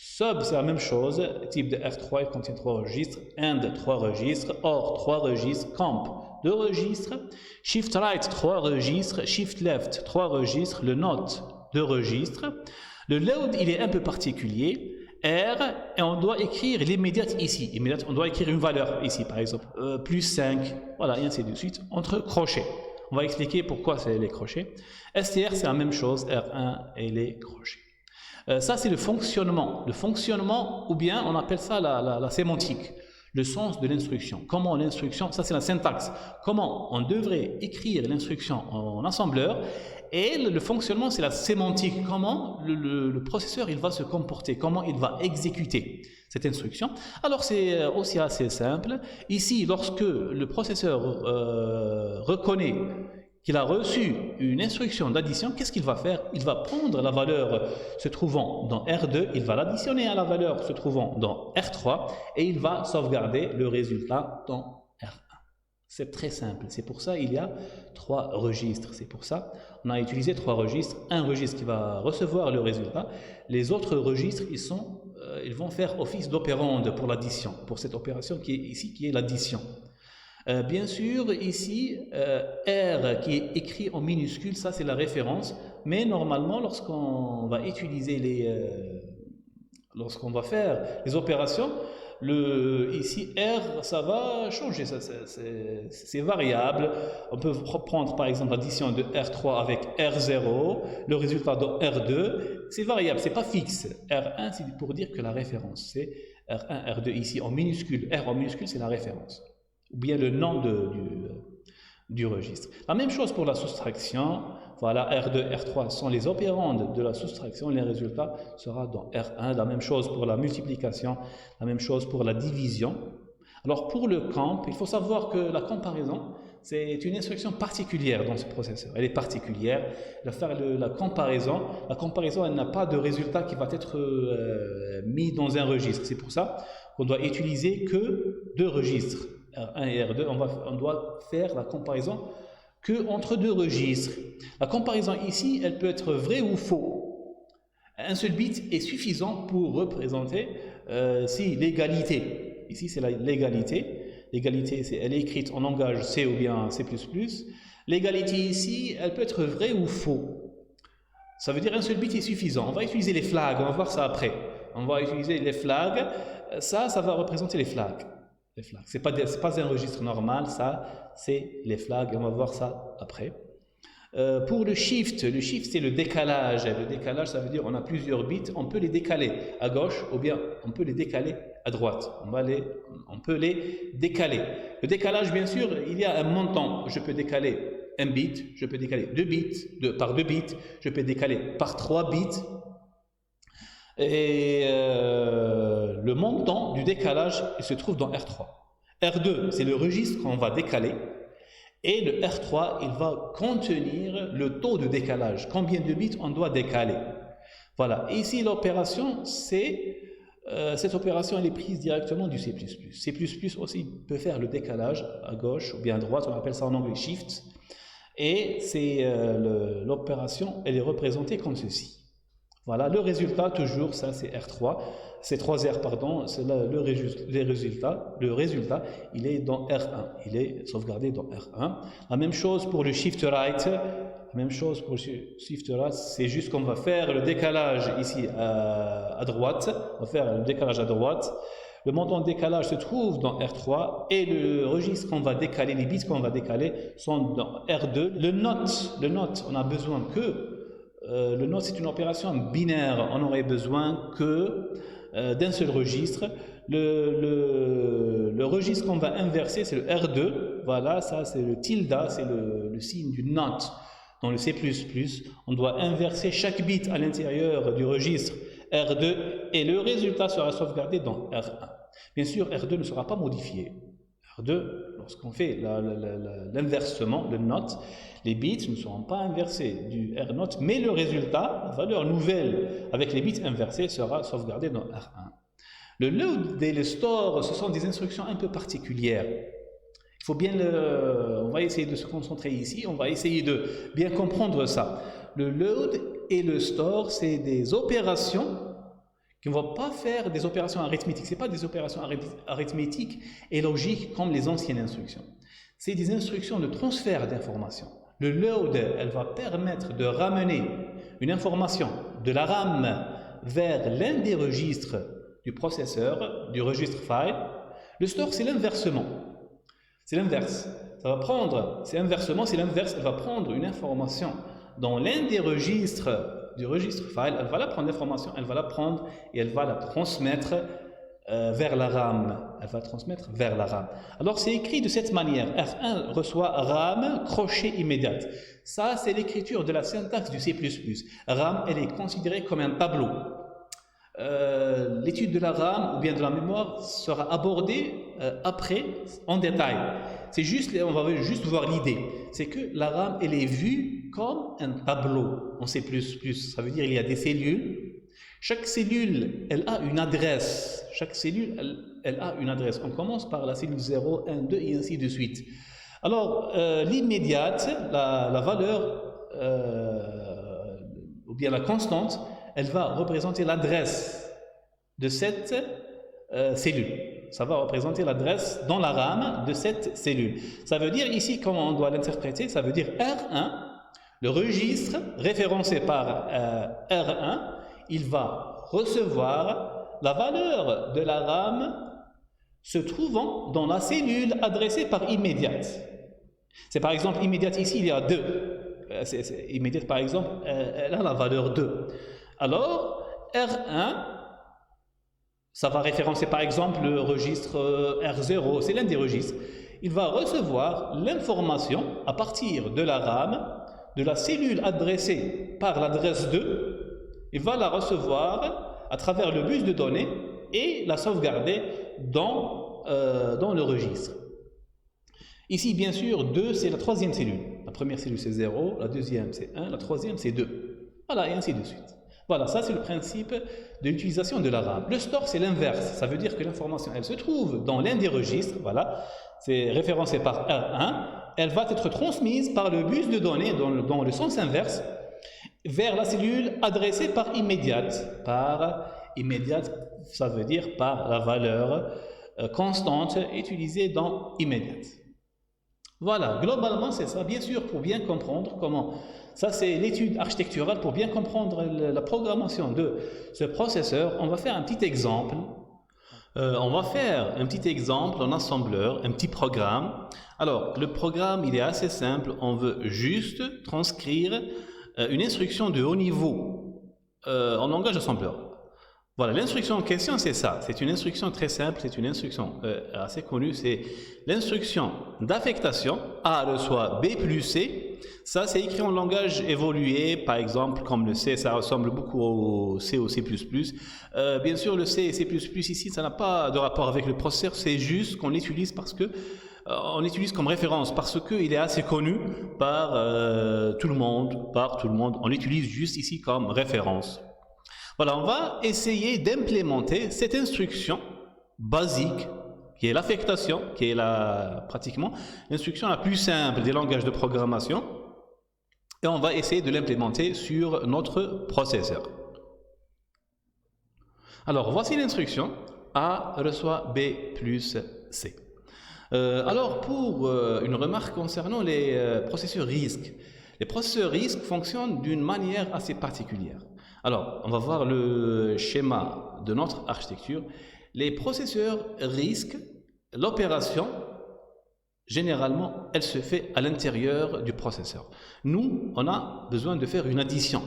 Sub, c'est la même chose, type de R3, il contient 3 registres, AND 3 registres, OR 3 registres, COMP 2 registres, Shift Right 3 registres, Shift Left 3 registres, le NOT 2 registres. Le Load, il est un peu particulier, R, et on doit écrire l'immédiate ici. Immédiate, on doit écrire une valeur ici, par exemple, plus 5, voilà, et ainsi de suite, entre crochets. On va expliquer pourquoi c'est les crochets. STR, c'est la même chose, R1 et les crochets. Ça, c'est le fonctionnement. Le fonctionnement, ou bien on appelle ça la sémantique, le sens de l'instruction. Comment l'instruction, ça c'est la syntaxe. Comment on devrait écrire l'instruction en assembleur. Et le fonctionnement, c'est la sémantique. Comment le processeur il va se comporter, comment il va exécuter cette instruction. Alors c'est aussi assez simple. Ici, lorsque le processeur reconnaît qu'il a reçu une instruction d'addition, qu'est-ce qu'il va faire? Il va prendre la valeur se trouvant dans R2, il va l'additionner à la valeur se trouvant dans R3 et il va sauvegarder le résultat dans R1. C'est très simple, c'est pour ça il y a 3 registres, c'est pour ça on a utilisé 3 registres, un registre qui va recevoir le résultat, les autres registres ils vont faire office d'opérande pour l'addition, pour cette opération qui est ici, qui est l'addition. Bien sûr, ici, R qui est écrit en minuscule, ça c'est la référence, mais normalement, lorsqu'on va utiliser lorsqu'on va faire les opérations, ici R, ça va changer, c'est variable. On peut prendre par exemple l'addition de R3 avec R0, le résultat de R2, c'est variable, c'est pas fixe. R1, c'est pour dire que la référence, c'est R1, R2 ici en minuscule, R en minuscule, c'est la référence, ou bien le nom du registre. La même chose pour la soustraction. Voilà, R2, R3 sont les opérandes de la soustraction, les résultats seront dans R1. La même chose pour la multiplication, la même chose pour la division. Alors pour le comp, il faut savoir que la comparaison, c'est une instruction particulière dans ce processeur. Elle est particulière. Elle va faire la comparaison. La comparaison, elle n'a pas de résultat qui va être mis dans un registre. C'est pour ça qu'on doit utiliser que deux registres, R1 et R2. On doit faire la comparaison que entre deux registres. La comparaison ici, elle peut être vraie ou faux. Un seul bit est suffisant pour représenter si l'égalité. Ici, c'est l'égalité. L'égalité, elle est écrite en langage C ou bien C++. L'égalité ici, elle peut être vraie ou faux. Ça veut dire un seul bit est suffisant. On va utiliser les flags, on va voir ça après. On va utiliser les flags. Ça va représenter les flags. Ce n'est pas un registre normal, ça, c'est les flags, on va voir ça après. Pour le shift c'est le décalage. Le décalage, ça veut dire on a plusieurs bits, on peut les décaler à gauche ou bien on peut les décaler à droite. On peut les décaler. Le décalage, bien sûr, il y a un montant. Je peux décaler un bit, je peux décaler par 2 bits, je peux décaler par 3 bits. Et le montant du décalage il se trouve dans R3. R2, c'est le registre qu'on va décaler. Et le R3, il va contenir le taux de décalage. Combien de bits on doit décaler. Voilà. Et ici, l'opération, cette opération, elle est prise directement du C++. C++ aussi peut faire le décalage à gauche ou bien à droite. On appelle ça en anglais shift. Et l'opération, elle est représentée comme ceci. Voilà, le résultat, toujours, ça c'est R3, c'est 3R, pardon, c'est le résultat, il est dans R1, il est sauvegardé dans R1. La même chose pour le shift right, c'est juste qu'on va faire le décalage ici à droite, on va faire le décalage à droite. Le montant de décalage se trouve dans R3 et le registre qu'on va décaler, les bits qu'on va décaler sont dans R2. Le note, on a besoin que le note, c'est une opération binaire. On aurait besoin que d'un seul registre. Le registre qu'on va inverser, c'est le R2. Voilà, ça c'est le tilde, c'est le signe du note. Dans le C++, on doit inverser chaque bit à l'intérieur du registre R2 et le résultat sera sauvegardé dans R1. Bien sûr, R2 ne sera pas modifié. R2, lorsqu'on fait l'inversement, le note, les bits ne seront pas inversés du R note, mais le résultat, la valeur nouvelle avec les bits inversés sera sauvegardé dans R1. Le load et le store, ce sont des instructions un peu particulières. Il faut bien on va essayer de se concentrer ici, on va essayer de bien comprendre ça. Le load et le store, c'est des opérations qui ne vont pas faire des opérations arithmétiques. Ce n'est pas des opérations arithmétiques et logiques comme les anciennes instructions. C'est des instructions de transfert d'informations. Le load, elle va permettre de ramener une information de la RAM vers l'un des registres du processeur, du registre file. Le store, c'est l'inversement. C'est l'inverse. Ça va prendre, c'est inversement, c'est l'inverse. Elle va prendre une information dans l'un des registres du registre file, elle va la prendre l'information, elle va la prendre et elle va la transmettre vers la RAM. Elle va transmettre vers la RAM. Alors c'est écrit de cette manière. R1 reçoit RAM crochet immédiate. Ça, c'est l'écriture de la syntaxe du C++. RAM, elle est considérée comme un tableau. L'étude de la RAM ou bien de la mémoire sera abordée après en détail. C'est juste, on va juste voir l'idée. C'est que la RAM, elle est vue comme un tableau en C++. Ça veut dire qu'il y a des cellules. Chaque cellule, elle a une adresse. Chaque cellule, elle a une adresse. On commence par la cellule 0, 1, 2 et ainsi de suite. Alors, l'immédiate, la valeur, ou bien la constante, elle va représenter l'adresse de cette cellule. Ça va représenter l'adresse dans la RAM de cette cellule. Ça veut dire ici, comment on doit l'interpréter, ça veut dire R1, le registre référencé par R1, il va recevoir la valeur de la RAM se trouvant dans la cellule adressée par immédiate. C'est par exemple immédiate ici, il y a 2. Immédiate par exemple, elle a la valeur 2. Alors, R1, ça va référencer par exemple le registre R0, c'est l'un des registres. Il va recevoir l'information à partir de la RAM, de la cellule adressée par l'adresse 2. Il va la recevoir à travers le bus de données et la sauvegarder dans le registre. Ici, bien sûr, 2, c'est la troisième cellule. La première cellule, c'est 0, la deuxième, c'est 1, la troisième, c'est 2. Voilà, et ainsi de suite. Voilà, ça, c'est le principe de l'utilisation de la RAM. Le store, c'est l'inverse. Ça veut dire que l'information, elle se trouve dans l'un des registres. Voilà, c'est référencé par R1. Elle va être transmise par le bus de données dans le sens inverse vers la cellule adressée par immédiate. Par immédiate, ça veut dire par la valeur constante utilisée dans immédiate. Voilà, globalement c'est ça, bien sûr, pour bien comprendre comment, ça c'est l'étude architecturale, pour bien comprendre la programmation de ce processeur, on va faire un petit exemple. On va faire un petit exemple en assembleur, un petit programme. Alors, le programme, il est assez simple, on veut juste transcrire une instruction de haut niveau en langage assembleur. Voilà, l'instruction en question, c'est ça. C'est une instruction très simple, c'est une instruction assez connue. C'est l'instruction d'affectation. A reçoit B plus C. Ça, c'est écrit en langage évolué, par exemple, comme le C, ça ressemble beaucoup au C, au C++. Bien sûr, le C et C++ ici, ça n'a pas de rapport avec le processeur, c'est juste qu'on l'utilise parce que on l'utilise comme référence, parce qu'il est assez connu par tout le monde, On l'utilise juste ici comme référence. Voilà, on va essayer d'implémenter cette instruction basique, qui est l'affectation, qui est pratiquement l'instruction la plus simple des langages de programmation, et on va essayer de l'implémenter sur notre processeur. Alors, voici l'instruction A reçoit B plus C. Alors, pour une remarque concernant les processeurs RISC, les processeurs RISC fonctionnent d'une manière assez particulière. Alors, on va voir le schéma de notre architecture. Les processeurs RISC, l'opération, généralement, elle se fait à l'intérieur du processeur. Nous, on a besoin de faire une addition.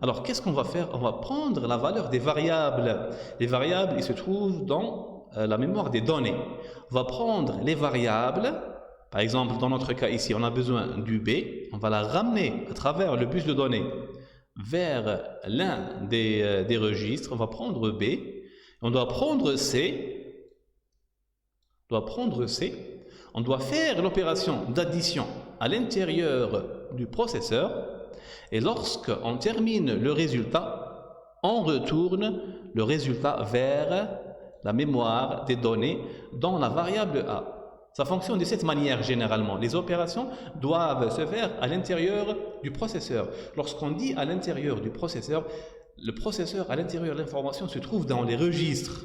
Alors, qu'est-ce qu'on va faire? On va prendre la valeur des variables. Les variables, ils se trouvent dans la mémoire des données. On va prendre les variables. Par exemple, dans notre cas ici, on a besoin du B. On va la ramener à travers le bus de données vers l'un des registres. On va prendre B. On doit prendre C. On doit faire l'opération d'addition à l'intérieur du processeur. Et lorsqu'on termine le résultat, on retourne le résultat vers la mémoire des données dans la variable A. Ça fonctionne de cette manière généralement. Les opérations doivent se faire à l'intérieur du processeur. Lorsqu'on dit à l'intérieur du processeur, le processeur à l'intérieur de l'information se trouve dans les registres.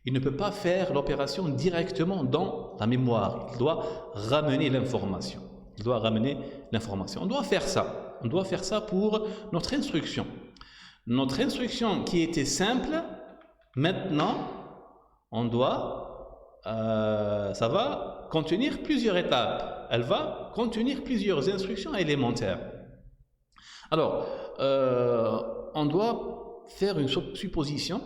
Il ne peut pas faire l'opération directement dans la mémoire. Il doit ramener l'information. On doit faire ça. On doit faire ça pour notre instruction. Notre instruction qui était simple, maintenant, ça va contenir plusieurs étapes. Elle va contenir plusieurs instructions élémentaires. Alors, on doit faire une supposition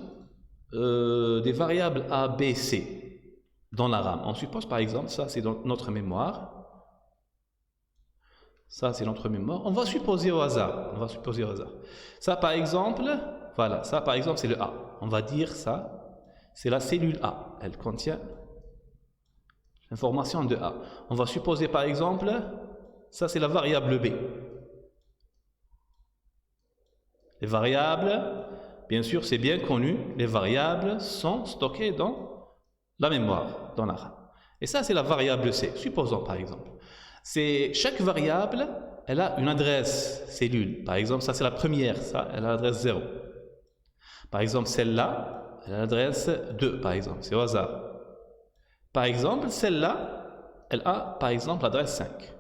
des variables A, B, C dans la RAM. On suppose par exemple, ça c'est dans notre mémoire. Ça c'est notre mémoire. On va supposer au hasard. Ça par exemple, voilà, ça par exemple c'est le A. On va dire ça, c'est la cellule A. Elle contient l'information de A. On va supposer par exemple, ça c'est la variable B. Les variables, bien sûr c'est bien connu, les variables sont stockées dans la mémoire, dans la RAM. Et ça c'est la variable C. Supposons par exemple. Chaque variable, elle a une adresse cellule. Par exemple, ça c'est la première, ça, elle a l'adresse 0. Par exemple, celle-là, elle a l'adresse 2 par exemple, c'est au hasard. Par exemple, celle-là, elle a par exemple l'adresse 5.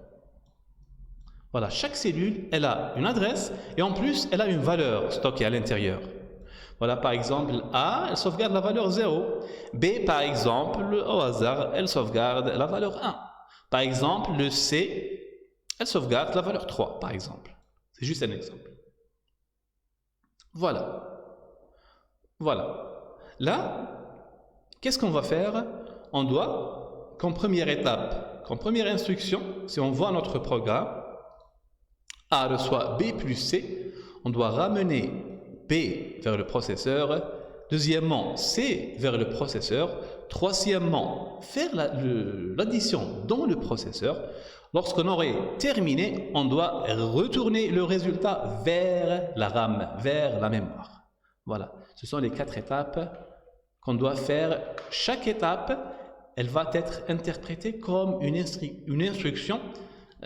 Voilà, chaque cellule, elle a une adresse et en plus, elle a une valeur stockée à l'intérieur. Voilà, par exemple, A, elle sauvegarde la valeur 0. B, par exemple, au hasard, elle sauvegarde la valeur 1. Par exemple, le C, elle sauvegarde la valeur 3, par exemple. C'est juste un exemple. Voilà. Voilà. Là, qu'est-ce qu'on va faire? On doit, comme première étape, comme première instruction, si on voit notre programme, A reçoit B plus C, on doit ramener B vers le processeur, deuxièmement C vers le processeur, troisièmement faire l'addition dans le processeur. Lorsqu'on aurait terminé, on doit retourner le résultat vers la RAM, vers la mémoire. Voilà, ce sont les 4 étapes qu'on doit faire. Chaque étape, elle va être interprétée comme une instruction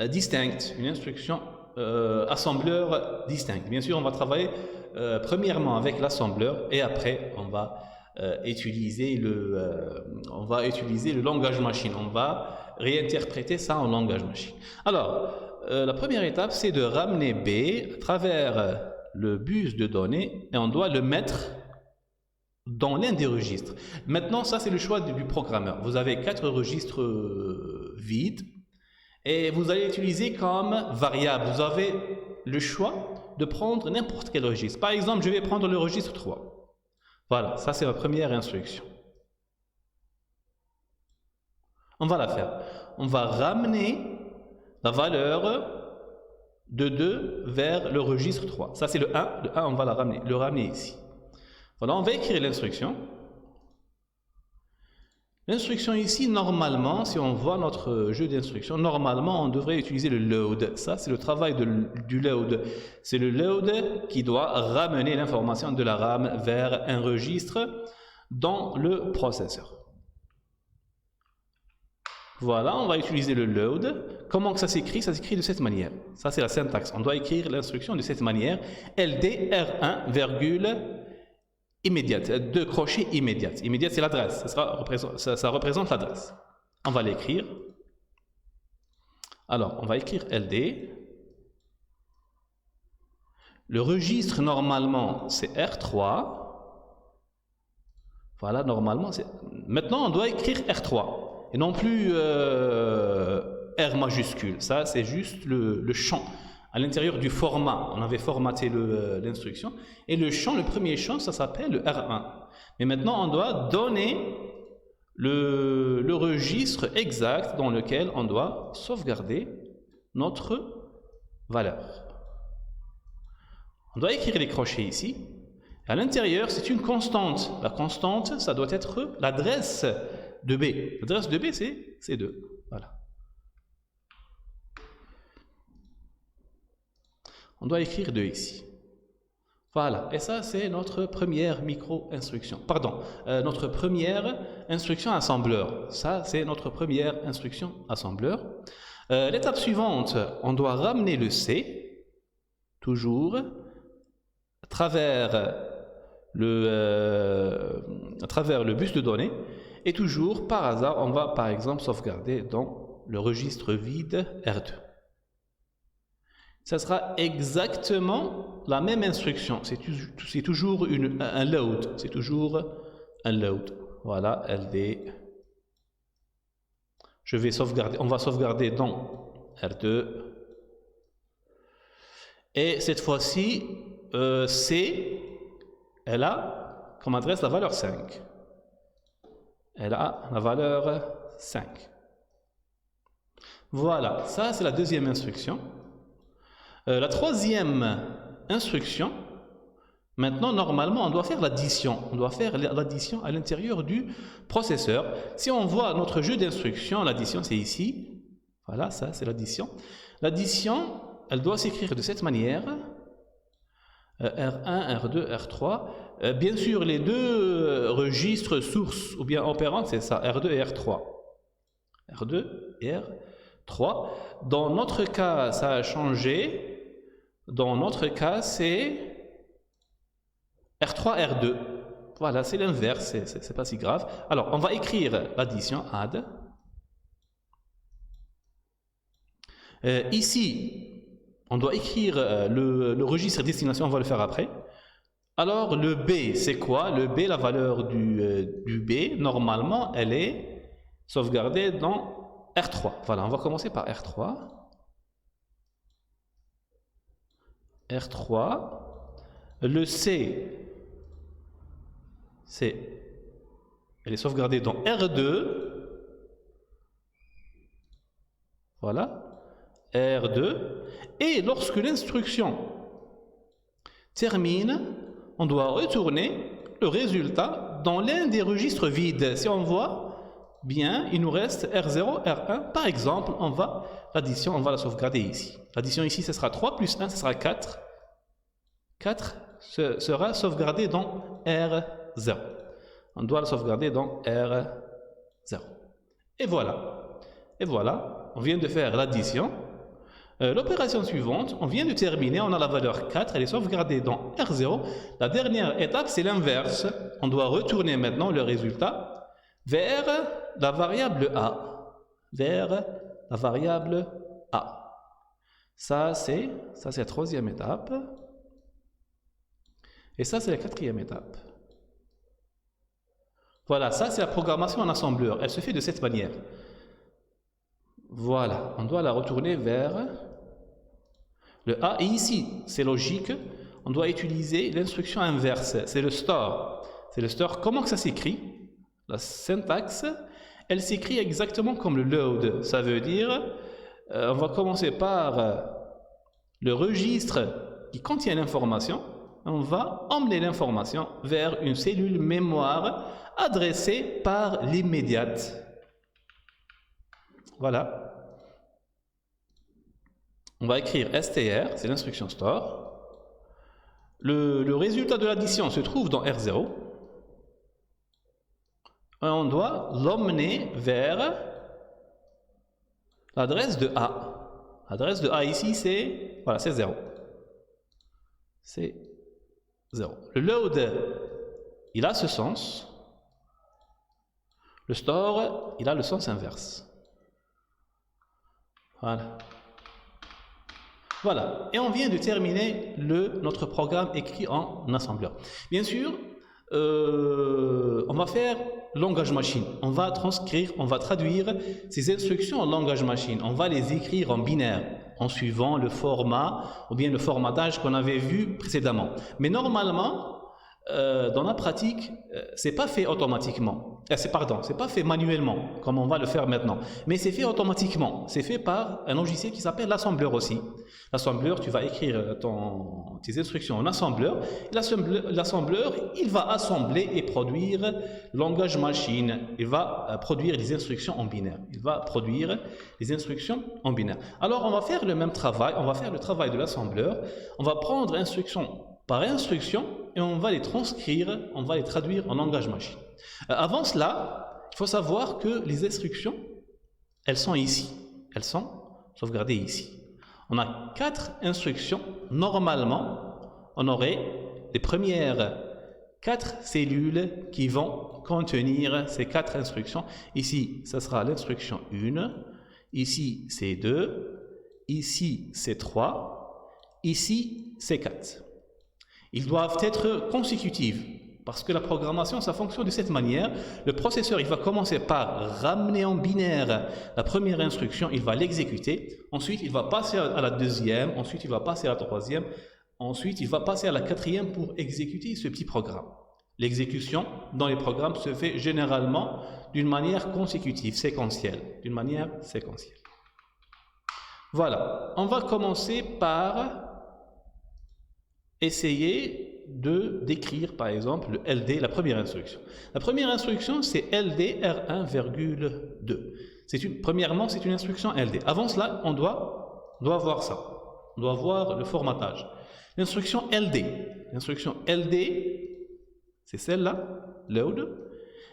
distincte, une instruction assembleur distinct. Bien sûr, on va travailler premièrement avec l'assembleur et après on va utiliser le langage machine. On va réinterpréter ça en langage machine. Alors, la première étape, c'est de ramener B à travers le bus de données et on doit le mettre dans l'un des registres. Maintenant, ça c'est le choix du programmeur. Vous avez 4 registres vides et vous allez utiliser comme variable. Vous avez le choix de prendre n'importe quel registre. Par exemple, je vais prendre le registre 3. Voilà, ça c'est ma première instruction. On va la faire. On va ramener la valeur de 2 vers le registre 3. Ça c'est le 1. Le 1, on va le ramener ici. Voilà, on va écrire l'instruction. L'instruction ici, normalement, si on voit notre jeu d'instructions, normalement, on devrait utiliser le load. Ça, c'est le travail du load. C'est le load qui doit ramener l'information de la RAM vers un registre dans le processeur. Voilà, on va utiliser le load. Comment que ça s'écrit? Ça s'écrit de cette manière. Ça, c'est la syntaxe. On doit écrire l'instruction de cette manière. LD R1, virgule, immédiate, 2 crochets immédiates. Immédiate, c'est l'adresse. Ça représente l'adresse. On va l'écrire. Alors, on va écrire LD. Le registre, normalement, c'est R3. Voilà, normalement, c'est... Maintenant, on doit écrire R3. Et non plus R majuscule. Ça, c'est juste le champ. À l'intérieur du format, on avait formaté l'instruction. Et le champ, le premier champ, ça s'appelle le R1. Mais maintenant, on doit donner le registre exact dans lequel on doit sauvegarder notre valeur. On doit écrire les crochets ici. À l'intérieur, c'est une constante. La constante, ça doit être l'adresse de B. L'adresse de B, c'est 2. Voilà. On doit écrire 2 ici. Voilà. Et ça, c'est notre première micro-instruction. Pardon, notre première instruction assembleur. Ça, c'est notre première instruction assembleur. L'étape suivante, on doit ramener le C, toujours, à travers le bus de données. Et toujours, par hasard, on va par exemple sauvegarder dans le registre vide R2. Ça sera exactement la même instruction. C'est toujours un load. C'est toujours un load. Voilà, LD. On va sauvegarder dans R2. Et cette fois-ci, C, elle a comme adresse la valeur 5. Elle a la valeur 5. Voilà, ça c'est la deuxième instruction. La troisième instruction, maintenant normalement on doit faire l'addition. On doit faire l'addition à l'intérieur du processeur. Si on voit notre jeu d'instructions, l'addition c'est ici. Voilà, ça c'est l'addition. L'addition, elle doit s'écrire de cette manière. R1, R2, R3. Bien sûr, les deux registres sources ou bien opérantes, c'est ça, R2 et R3. R2 et R3. Dans notre cas, ça a changé. Dans notre cas, c'est R3, R2. Voilà, c'est l'inverse, c'est pas si grave. Alors, on va écrire l'addition, add. Ici, on doit écrire le registre destination, on va le faire après. Alors, le B, c'est quoi? Le B, la valeur du B, normalement, elle est sauvegardée dans R3. Voilà, on va commencer par R3. R3. Le C, elle est sauvegardée dans R2. Voilà. R2. Et lorsque l'instruction termine, on doit retourner le résultat dans l'un des registres vides. Si on voit bien, il nous reste R0, R1. Par exemple, l'addition, on va la sauvegarder ici. L'addition ici, ce sera 3 plus 1, ce sera 4. 4 sera sauvegardé dans R0. On doit la sauvegarder dans R0. Et voilà. Et voilà, on vient de faire l'addition. L'opération suivante, on vient de terminer, on a la valeur 4, elle est sauvegardée dans R0. La dernière étape, c'est l'inverse. On doit retourner maintenant le résultat vers la variable A. Vers la variable A. Ça, c'est la troisième étape. Et ça, c'est la quatrième étape. Voilà, ça, c'est la programmation en assembleur. Elle se fait de cette manière. Voilà, on doit la retourner vers le A. Et ici, c'est logique, on doit utiliser l'instruction inverse, c'est le store. C'est le store, comment que ça s'écrit? La syntaxe, elle s'écrit exactement comme le load. Ça veut dire, on va commencer par le registre qui contient l'information. On va emmener l'information vers une cellule mémoire adressée par l'immédiate. Voilà. On va écrire str, c'est l'instruction store. Le résultat de l'addition se trouve dans R0. Et on doit l'emmener vers l'adresse de A. L'adresse de A ici, c'est 0. C'est 0. Le load, il a ce sens. Le store, il a le sens inverse. Voilà. Voilà. Et on vient de terminer notre programme écrit en assembleur. Bien sûr, on va faire langage machine. On va transcrire, on va traduire ces instructions en langage machine. On va les écrire en binaire, en suivant le format ou bien le formatage qu'on avait vu précédemment. Mais normalement, dans la pratique, c'est pas fait automatiquement. C'est pas fait manuellement, comme on va le faire maintenant. Mais c'est fait automatiquement. C'est fait par un logiciel qui s'appelle l'assembleur aussi. L'assembleur, tu vas écrire tes instructions en assembleur. L'assembleur, il va assembler et produire langage machine. Il va produire des instructions en binaire. Il va produire des instructions en binaire. Alors, on va faire le même travail. On va faire le travail de l'assembleur. On va prendre instruction par instruction et on va les transcrire, on va les traduire en langage machine. Avant cela, il faut savoir que les instructions, elles sont ici. Elles sont sauvegardées ici. On a 4 instructions. Normalement, on aurait les premières 4 cellules qui vont contenir ces 4 instructions. Ici, ça sera l'instruction 1. Ici, c'est 2. Ici, c'est 3. Ici, c'est 4. Ils doivent être consécutifs parce que la programmation, ça fonctionne de cette manière. Le processeur, il va commencer par ramener en binaire la première instruction, il va l'exécuter. Ensuite, il va passer à la deuxième. Ensuite, il va passer à la troisième. Ensuite, il va passer à la quatrième pour exécuter ce petit programme. L'exécution dans les programmes se fait généralement d'une manière consécutive, séquentielle. D'une manière séquentielle. Voilà. On va commencer par essayer de décrire par exemple le LD, la première instruction. La première instruction, c'est LD R1,2. Premièrement, c'est une instruction LD. Avant cela, on doit voir ça. On doit voir le formatage. L'instruction LD. L'instruction LD, c'est celle-là, load.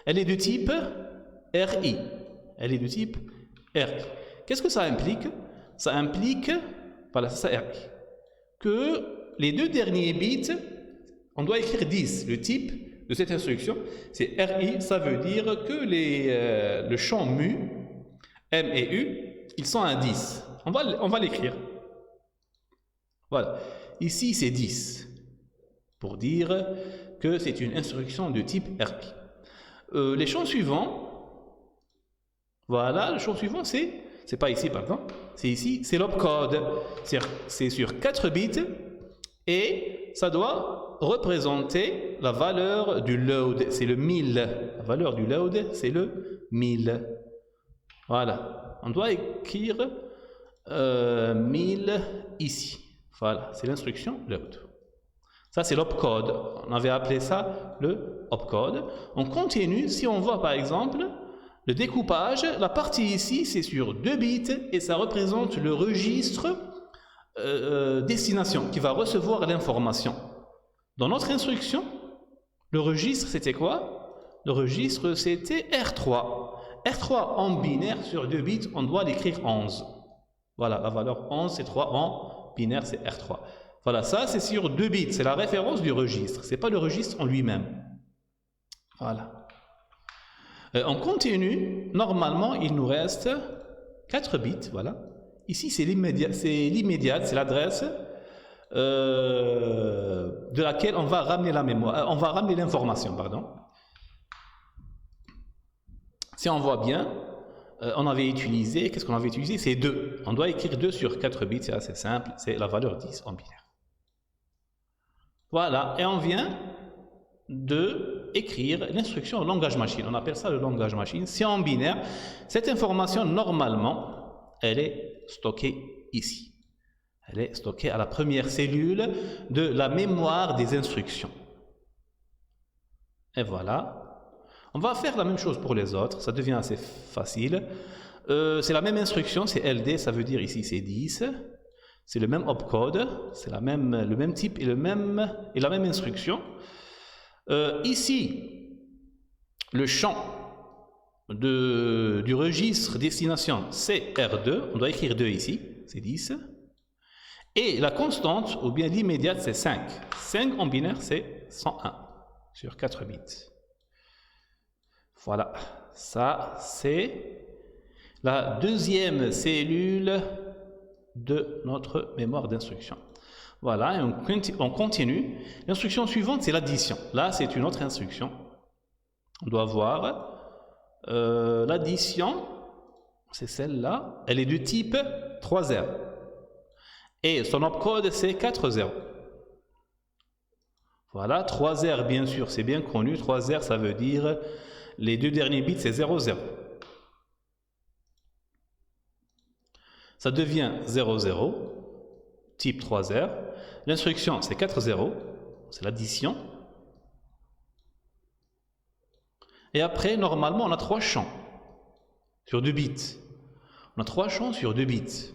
Elle est de type RI. Elle est de type RI. Qu'est-ce que ça implique? Ça implique, voilà, c'est ça RI, que les 2 derniers bits, on doit écrire 10, le type de cette instruction, c'est RI, ça veut dire que le champ mu, M et U, ils sont à 10. On va l'écrire. Voilà. Ici, c'est 10. Pour dire que c'est une instruction de type RI. Les champs suivants, voilà, le champ suivant, c'est pas ici par exemple, c'est ici, c'est l'opcode. C'est sur 4 bits et ça doit représenter la valeur du load, c'est le 1000. La valeur du load, c'est le 1000. Voilà, on doit écrire 1000 ici. Voilà, c'est l'instruction load. Ça, c'est l'opcode. On avait appelé ça le opcode. On continue, si on voit par exemple le découpage, la partie ici, c'est sur 2 bits et ça représente le registre destination qui va recevoir l'information. Dans notre instruction, le registre, c'était quoi? Le registre, c'était R3. R3 en binaire sur 2 bits, on doit l'écrire 11. Voilà, la valeur 11, c'est 3 en binaire, c'est R3. Voilà, ça c'est sur 2 bits, c'est la référence du registre, c'est pas le registre en lui-même. Voilà. On continue, normalement il nous reste 4 bits, voilà. Ici c'est l'immédiate, c'est l'adresse de laquelle on va ramener la mémoire, on va ramener l'information, pardon. Si on voit bien, on avait utilisé, qu'est-ce qu'on avait utilisé? C'est 2. On doit écrire 2 sur 4 bits, c'est assez simple, c'est la valeur 10 en binaire. Voilà, et on vient de écrire l'instruction au langage machine. On appelle ça le langage machine. C'est en binaire. Cette information, normalement, elle est stockée ici. Elle est stockée à la première cellule de la mémoire des instructions. Et voilà. On va faire la même chose pour les autres. Ça devient assez facile. C'est la même instruction, c'est LD, ça veut dire ici c'est 10. C'est le même opcode, c'est le même type et la même instruction. Ici, le champ du registre destination, c'est R2. On doit écrire 2 ici, c'est 10. Et la constante, ou bien l'immédiate, c'est 5. 5 en binaire, c'est 101 sur 4 bits. Voilà, ça c'est la deuxième cellule de notre mémoire d'instruction. Voilà, et on continue. L'instruction suivante, c'est l'addition. Là, c'est une autre instruction. On doit voir l'addition, c'est celle-là. Elle est de type 3R. Et son opcode, c'est 4R. Voilà, 3R, bien sûr, c'est bien connu. 3R, ça veut dire les 2 derniers bits, c'est 00. Ça devient 00, type 3R. L'instruction, c'est 40, c'est l'addition. Et après, normalement, on a 3 champs sur 2 bits. On a 3 champs sur 2 bits.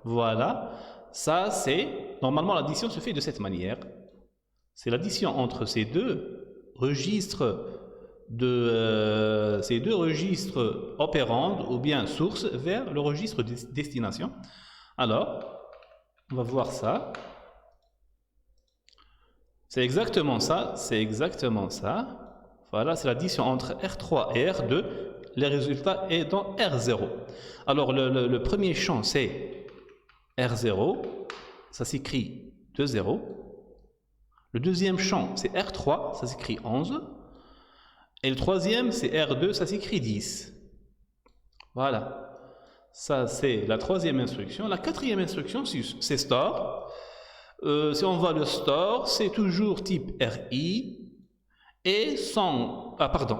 Voilà. Ça, c'est... Normalement, l'addition se fait de cette manière. C'est l'addition entre ces deux registres opérandes ou bien sources vers le registre de destination. Alors, on va voir ça. C'est exactement ça, c'est exactement ça. Voilà, c'est l'addition entre R3 et R2. Le résultat est dans R0. Alors, le premier champ, c'est R0. Ça s'écrit 2-0. Le deuxième champ, c'est R3. Ça s'écrit 11. Et le troisième, c'est R2. Ça s'écrit 10. Voilà. Ça, c'est la troisième instruction. La quatrième instruction, c'est store. Si on voit le store, c'est toujours type RI et son... Ah, pardon.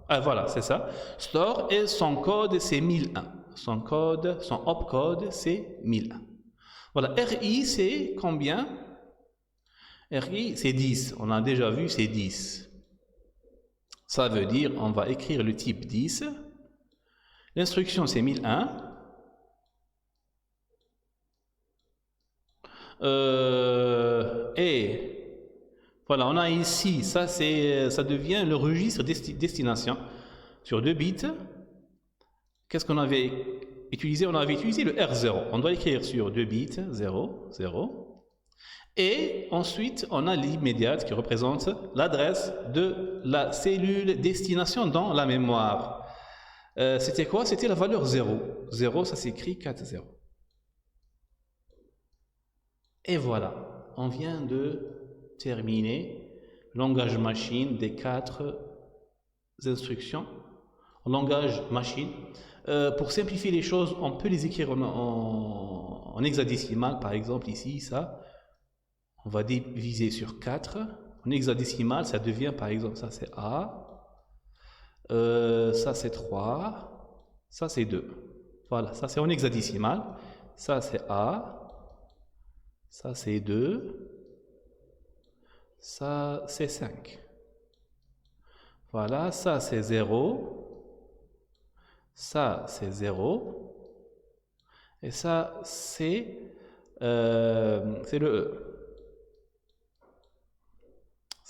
Ah, voilà, c'est ça. Store et son code, c'est 1001. Son opcode, c'est 1001. Voilà, RI, c'est combien? RI, c'est 10. On a déjà vu, c'est 10. Ça veut dire, on va écrire le type 10. L'instruction, c'est 1001. Et voilà, on a ici, ça devient le registre destination sur 2 bits. Qu'est-ce qu'on avait utilisé? On avait utilisé le R0. On doit écrire sur 2 bits, 0, 0. Et ensuite, on a l'immédiate qui représente l'adresse de la cellule destination dans la mémoire. C'était quoi? C'était la valeur 0. 0, ça s'écrit 4, 0. Et voilà, on vient de terminer le langage machine des 4 instructions. Langage machine. Pour simplifier les choses, on peut les écrire en hexadécimal, par exemple ici, ça. On va diviser sur 4. En hexadécimal, ça devient, par exemple, ça c'est A, ça c'est 3, ça c'est 2. Voilà, ça c'est en hexadécimal. Ça c'est A, ça c'est 2, ça c'est 5. Voilà, ça c'est 0, ça c'est 0, et ça c'est le E.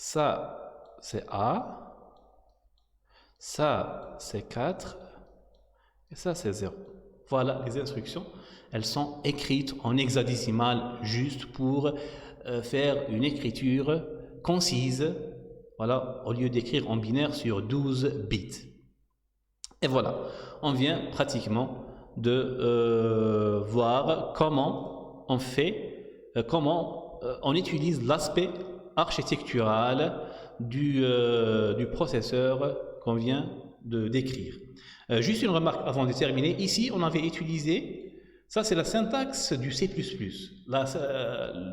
Ça, c'est A, ça, c'est 4, et ça, c'est 0. Voilà, les instructions, elles sont écrites en hexadécimal juste pour faire une écriture concise, voilà, au lieu d'écrire en binaire sur 12 bits. Et voilà, on vient pratiquement de voir comment on fait, comment on utilise l'aspect architectural du processeur qu'on vient de décrire. Juste une remarque avant de terminer. Ici, on avait utilisé, ça c'est la syntaxe du C++.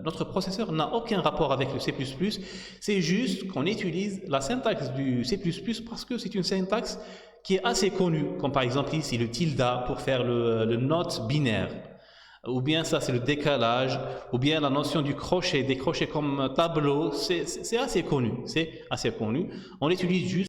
Notre processeur n'a aucun rapport avec le C++. C'est juste qu'on utilise la syntaxe du C++ parce que c'est une syntaxe qui est assez connue, comme par exemple ici le tilde pour faire le note binaire. Ou bien ça c'est le décalage, ou bien la notion du crochet, des crochets comme tableau, c'est assez connu, On utilise juste